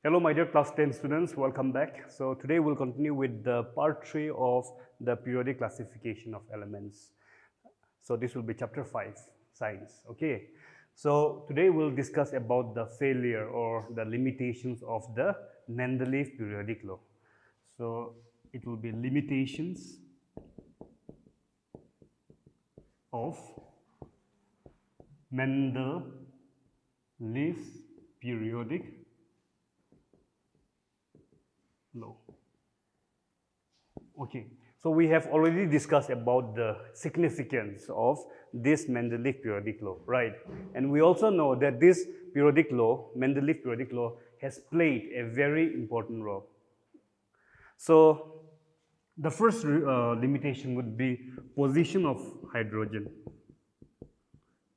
Hello my dear class 10 students, welcome back. So today we'll continue with the part 3 of the periodic classification of elements. So this will be chapter 5, science, okay. So today we'll discuss about the failure or the limitations of the Mendeleev periodic law. So it will be limitations of Mendeleev's periodic law. Okay, so we have already discussed about the significance of this Mendeleev periodic law, right? And we also know that this periodic law, Mendeleev periodic law, has played a very important role. So the first limitation would be position of hydrogen.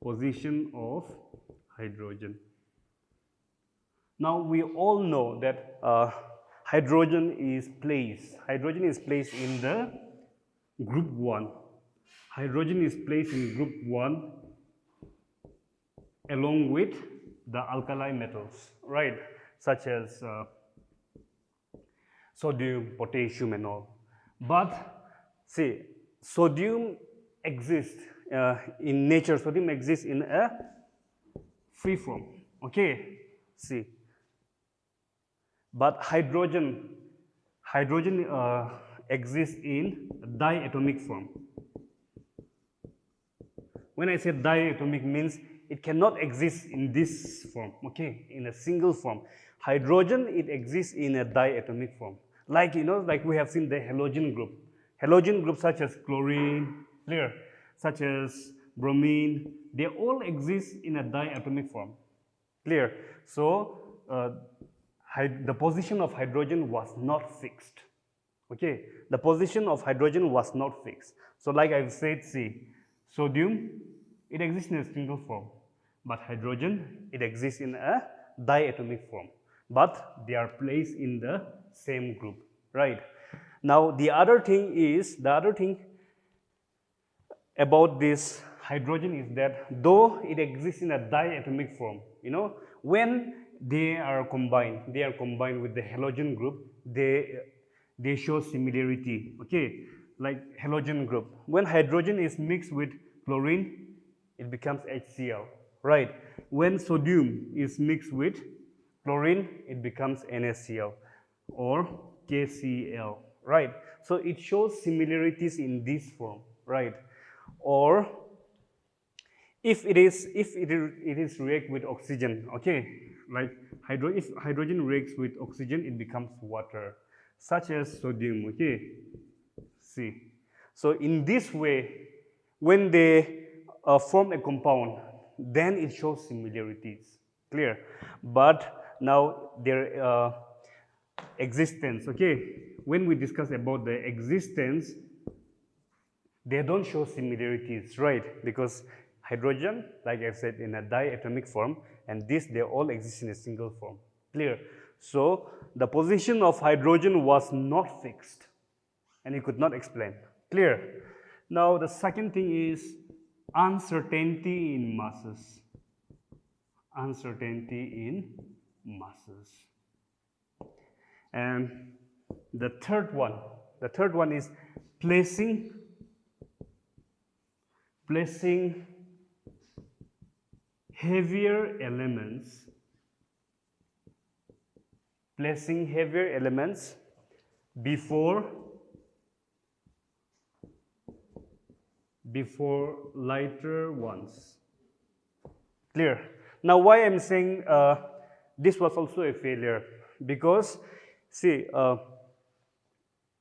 Position of hydrogen. Now we all know that hydrogen is placed in the group 1. Hydrogen is placed in group 1 along with the alkali metals, right? Such as sodium, potassium and all. But see, sodium exists in nature, sodium exists in a free form, okay? See. But hydrogen exists in diatomic form. When I say diatomic, means it cannot exist in this form, okay, in a single form. Hydrogen, it exists in a diatomic form. Like, you know, like we have seen the halogen group. Halogen groups such as chlorine, clear, such as bromine, they all exist in a diatomic form, clear. So, the position of hydrogen was not fixed, okay. The position of hydrogen was not fixed. So like I've said, see, sodium, it exists in a single form, but hydrogen, it exists in a diatomic form, but they are placed in the same group, right? Now the other thing about this hydrogen is that though it exists in a diatomic form, you know, when they are combined with the halogen group, they show similarity, okay, like halogen group. When hydrogen is mixed with chlorine, it becomes HCl, right? When sodium is mixed with chlorine, it becomes NaCl or KCl, right? So it shows similarities in this form, right? Or if it is react with oxygen, okay, like if hydrogen reacts with oxygen, it becomes water, such as sodium, okay. See, so in this way, when they form a compound, then it shows similarities, clear. But now their existence, okay, when we discuss about the existence, they don't show similarities, right? Because hydrogen, like I've said, in a diatomic form, and they all exist in a single form, clear. So the position of hydrogen was not fixed, and you could not explain, clear. Now the second thing is uncertainty in masses. Uncertainty in masses. And the third one is placing heavier elements before lighter ones, clear. Now why I'm saying this was also a failure, because see,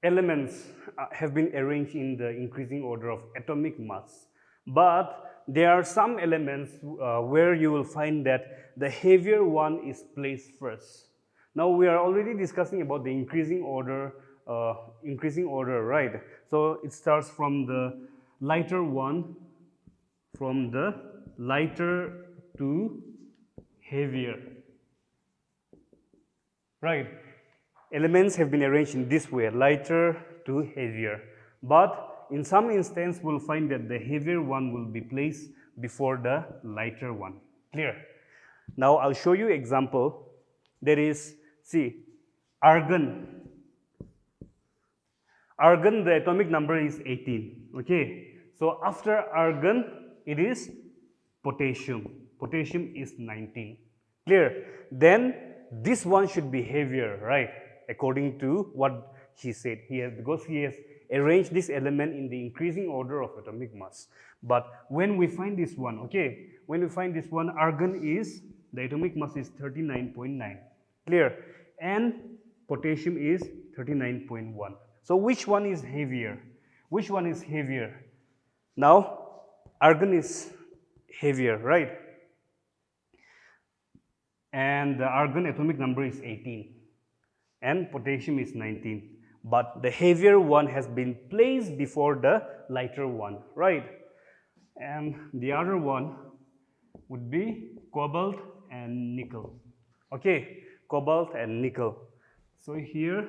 elements have been arranged in the increasing order of atomic mass, but there are some elements where you will find that the heavier one is placed first. Now we are already discussing about the increasing order, right? So it starts from the lighter one, from the lighter to heavier, right? Elements have been arranged in this way, lighter to heavier, but in some instance, we'll find that the heavier one will be placed before the lighter one, clear. Now I'll show you example. There is See, argon. Argon, the atomic number is 18. Okay. So after argon, it is potassium. Potassium is 19. Clear? Then this one should be heavier, right? According to what he said. Because he has arranged this element in the increasing order of atomic mass. But when we find this one, okay, when we find this one, argon is, the atomic mass is 39.9. Clear? And potassium is 39.1. So which one is heavier? Which one is heavier? Now, argon is heavier, right? And the argon atomic number is 18 and potassium is 19. But the heavier one has been placed before the lighter one, right? And the other one would be cobalt and nickel. Okay, cobalt and nickel. So here,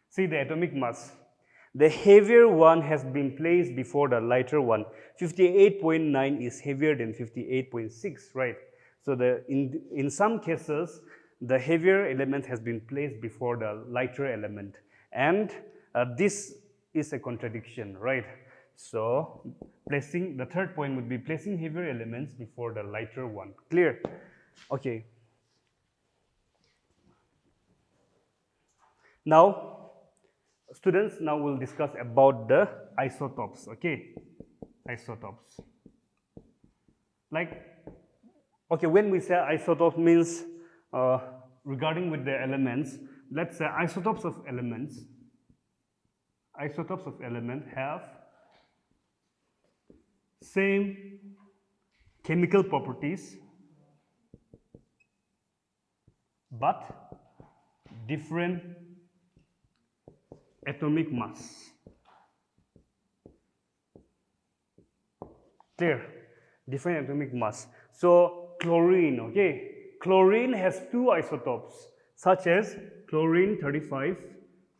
see the atomic mass. The heavier one has been placed before the lighter one. 58.9 is heavier than 58.6, right? So in some cases, the heavier element has been placed before the lighter element. And this is a contradiction, right? So placing, the third point would be placing heavier elements before the lighter one. Clear? Okay. Now, students, now we'll discuss about the isotopes, okay? Isotopes. Like, okay, when we say isotopes means regarding with the elements, let's say isotopes of elements have same chemical properties but different atomic mass. Clear? Different atomic mass. So chlorine, okay? Chlorine has two isotopes such as chlorine 35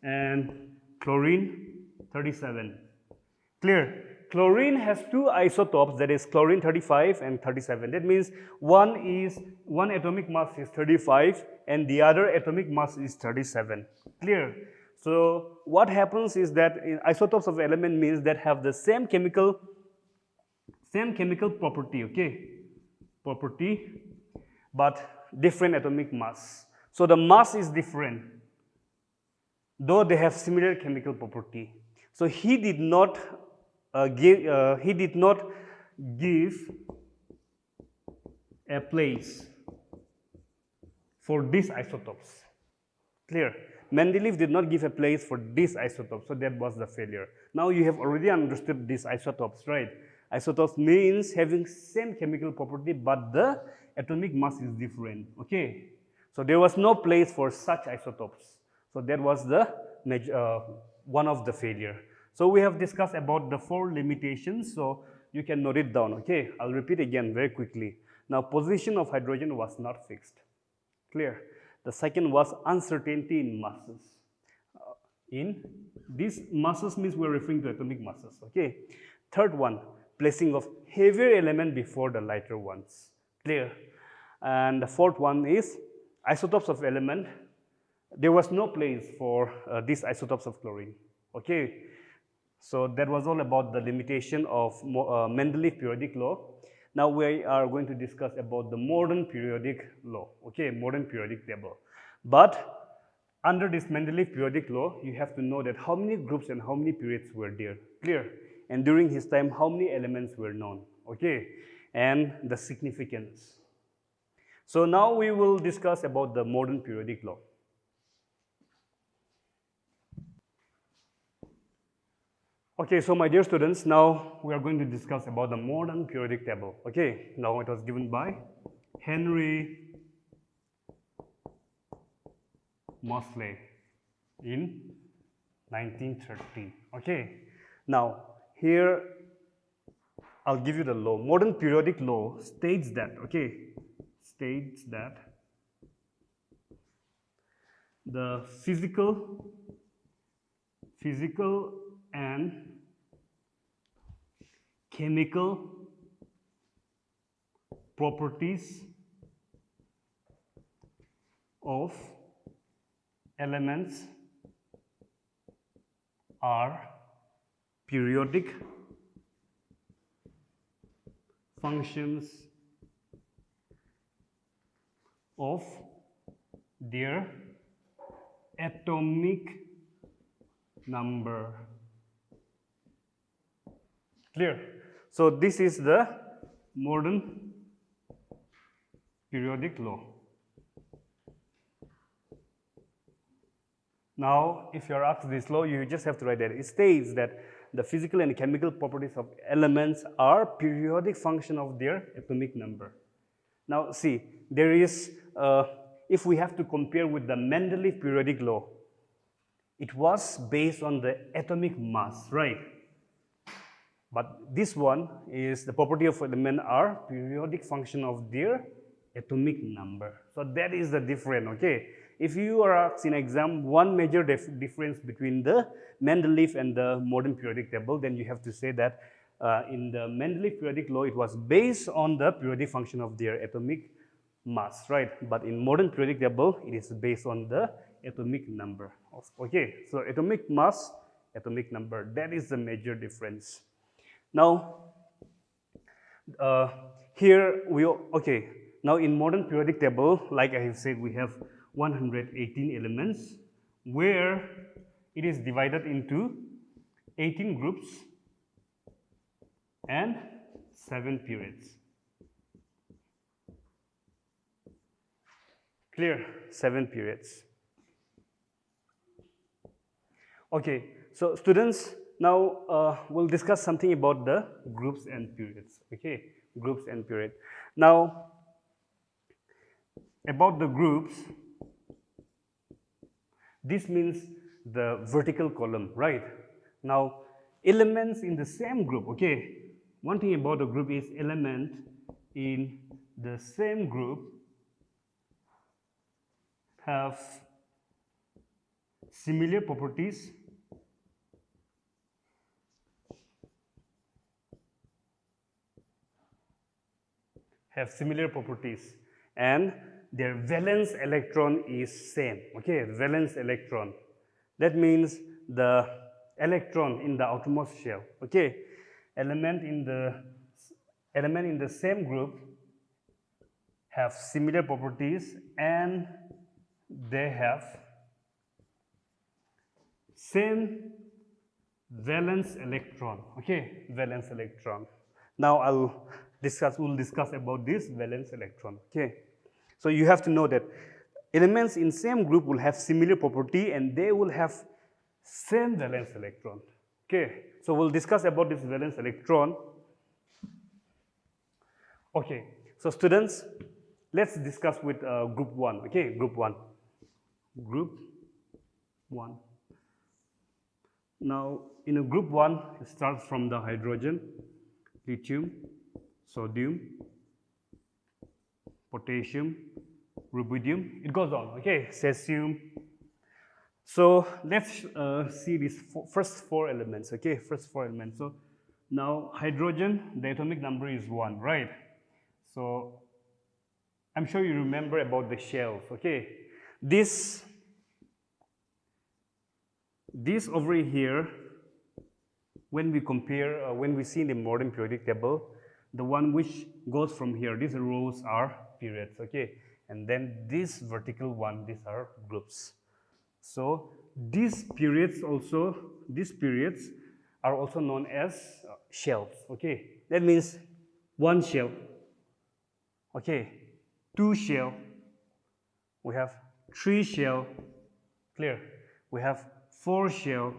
and chlorine 37. Clear? Chlorine has two isotopes, that is chlorine 35 and 37. That means one atomic mass is 35 and the other atomic mass is 37. Clear? So what happens is that in isotopes of element means that have the same chemical property, okay? Property, but different atomic mass. So the mass is different, though they have similar chemical property. So he did not give a place for these isotopes. Clear? Mendeleev did not give a place for these isotopes, so that was the failure. Now you have already understood these isotopes, right? Isotopes means having same chemical property, but the atomic mass is different, okay? So there was no place for such isotopes. So that was the one of the failure. So we have discussed about the 4 limitations, so you can note it down, okay? I'll repeat again very quickly. Now, position of hydrogen was not fixed. Clear? The second was uncertainty in masses. In these masses means we're referring to atomic masses, okay? Third one, placing of heavier element before the lighter ones. Clear? And the fourth one is isotopes of element. There was no place for these isotopes of chlorine, okay? So that was all about the limitation of Mendeleev periodic law. Now we are going to discuss about the modern periodic law, okay, modern periodic table. But under this Mendeleev periodic law, you have to know that how many groups and how many periods were there, clear? And during his time, how many elements were known, okay? And the significance. So now we will discuss about the modern periodic law. Okay, so my dear students, now we are going to discuss about the modern periodic table. Okay, now it was given by Henry Moseley in 1913. Okay, now here I'll give you the law. Modern periodic law states that, okay, states that the physical and chemical properties of elements are periodic functions of their atomic number. Clear? So this is the modern periodic law. Now, if you are asked this law, you just have to write that. It states that the physical and chemical properties of elements are periodic function of their atomic number. Now, see, there is, if we have to compare with the Mendeleev periodic law, it was based on the atomic mass, right? But this one is the property of element are periodic function of their atomic number. So that is the difference, okay? If you are asked in exam one major difference between the Mendeleev and the modern periodic table, then you have to say that in the Mendeleev periodic law, it was based on the periodic function of their atomic mass, right? But in modern periodic table, it is based on the atomic number. Okay, so atomic mass, atomic number, that is the major difference. Now, here we, okay, now in modern periodic table, like I have said, we have 118 elements where it is divided into 18 groups and 7 periods. Clear? 7 periods. Okay, so students, now we'll discuss something about the groups and periods. Okay, groups and period. Now, about the groups, this means the vertical column, right? Now, elements in the same group, okay? One thing about a group is element in the same group have similar properties and their valence electron is same, okay? Valence electron. That means the electron in the outermost shell, okay? Element in the same group have similar properties and they have same valence electron, okay? Valence electron. Now we'll discuss about this valence electron, okay? So you have to know that elements in same group will have similar property and they will have same valence electron, okay? So we'll discuss about this valence electron. Okay, so students, let's discuss with group 1, okay? Group 1. Now, in a group 1, it starts from the hydrogen, lithium, sodium, potassium, rubidium, it goes on, okay, cesium. So let's see these first 4 elements, okay, first 4 elements. So now hydrogen, the atomic number is 1, right? So I'm sure you remember about the shells, okay? This over here, when we compare, when we see in the modern periodic table, the one which goes from here, these rows are periods, okay? And then this vertical one, these are groups. So these periods are also known as shells, okay? That means 1 shell, okay? 2 shell, we have 3 shell, clear? We have 4 shell,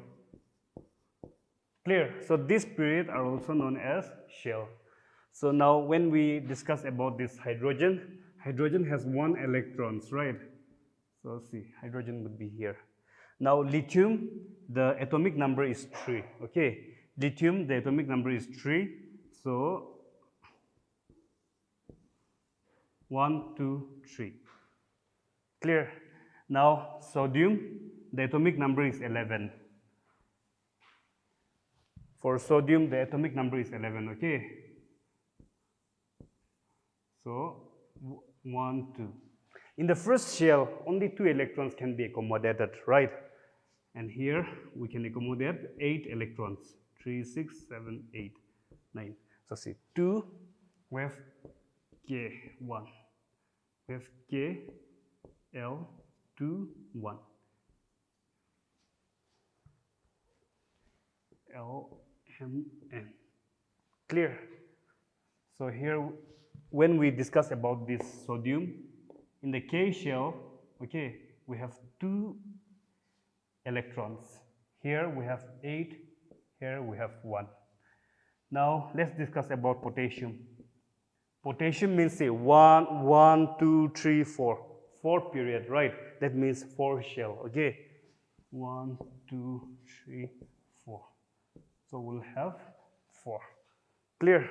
clear? So these periods are also known as shell. So now when we discuss about this hydrogen has 1 electrons, right? So see, hydrogen would be here. Now lithium, the atomic number is 3, okay? Lithium, the atomic number is 3, so 1, 2, 3, clear? Now sodium, the atomic number is 11. For sodium, the atomic number is 11, okay? So 1, 2. In the first shell, only 2 electrons can be accommodated, right? And here we can accommodate 8 electrons. 3, 6, 7, 8, 9. So see, 2, we have K1. We have K, L, 2, 1. L, M, N. Clear? So here, when we discuss about this sodium, in the K shell, okay, we have 2 electrons. Here we have 8, here we have 1. Now let's discuss about potassium. Potassium means say 1, 1, 2, 3, 4. 4 period, right? That means 4 shell, okay? 1, 2, 3, 4. So we'll have 4. Clear?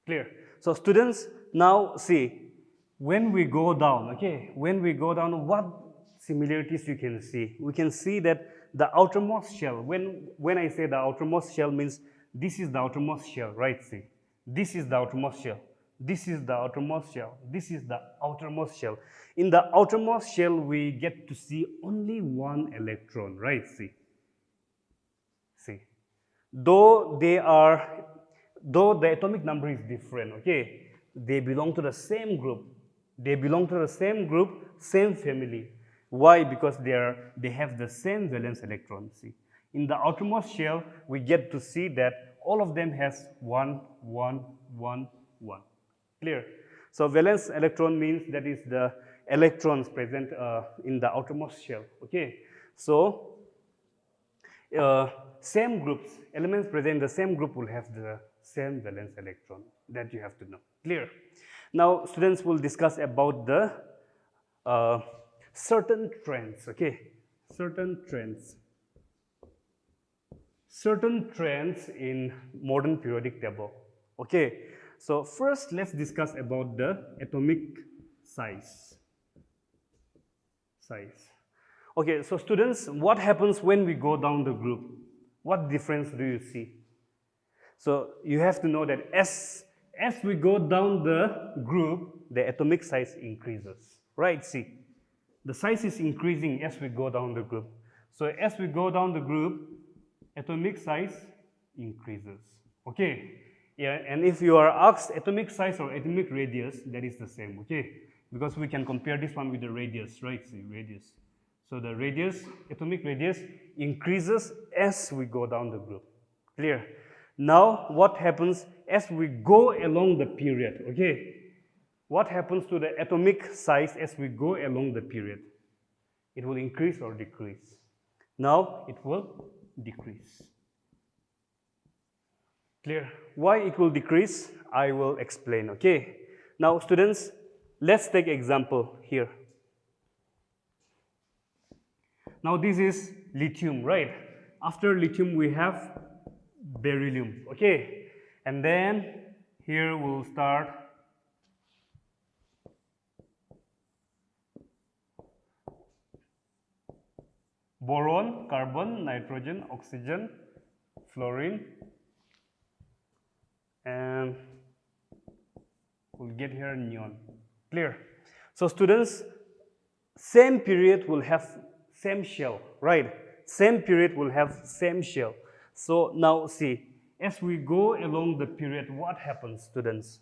Clear. So students, now see, when we go down, okay, when we go down, what similarities you can see? We can see that the outermost shell, when I say the outermost shell means this is the outermost shell, right? See, this is the outermost shell, this is the outermost shell, this is the outermost shell. In the outermost shell, we get to see only 1 electron, right? See, though the atomic number is different, okay, they belong to the same group. They belong to the same group, same family. Why? Because they have the same valence electron. See, in the outermost shell, we get to see that all of them has 1, 1, 1, 1. Clear? So valence electron means that is the electrons present in the outermost shell. Okay. So same groups, elements present in the same group will have the same valence electron. That you have to know. Clear? Now students will discuss about the certain trends, okay? Certain trends in modern periodic table, okay? So first let's discuss about the atomic size. Okay, so students, what happens when we go down the group? What difference do you see? So you have to know that as we go down the group, the atomic size increases, right? See, the size is increasing as we go down the group. So as we go down the group, atomic size increases, okay? Yeah, and if you are asked atomic size or atomic radius, that is the same, okay? Because we can compare this one with the radius, right? See, radius. So the radius, atomic radius increases as we go down the group. Clear? Now what happens as we go along the period, okay? What happens to the atomic size as we go along the period? It will increase or decrease? Now it will decrease. Clear? Why it will decrease? I will explain, okay? Now students, let's take example here. Now this is lithium, right? After lithium we have beryllium, okay? And then here we'll start boron, carbon, nitrogen, oxygen, fluorine, and we'll get here neon. Clear? So students, same period will have same shell, right? Same period will have same shell. So now see, as we go along the period, what happens, students?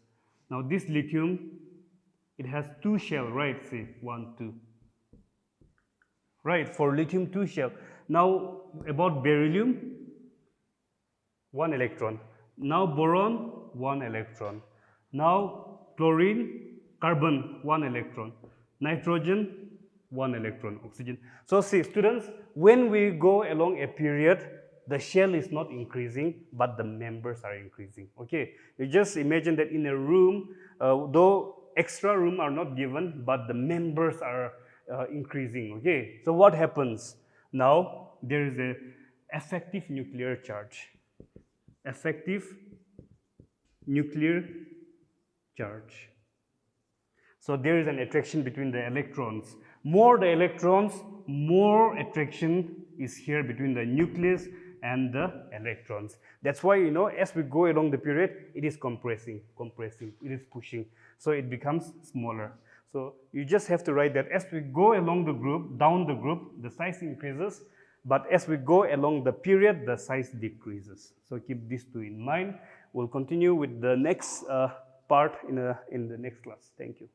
Now this lithium, it has 2 shell, right? See, 1, 2. Right, for lithium 2 shell. Now about beryllium, 1 electron. Now boron, 1 electron. Now chlorine, carbon, 1 electron. Nitrogen, 1 electron, oxygen. So see students, when we go along a period, the shell is not increasing, but the members are increasing, okay? You just imagine that in a room, though extra room are not given, but the members are increasing, okay? So what happens? Now there is a effective nuclear charge. Effective nuclear charge. So there is an attraction between the electrons. More the electrons, more attraction is here between the nucleus and the electrons. That's why, as we go along the period, it is compressing, it is pushing. So it becomes smaller. So you just have to write that as we go along the group, down the group, the size increases, but as we go along the period, the size decreases. So keep these two in mind. We'll continue with the next part in the next class. Thank you.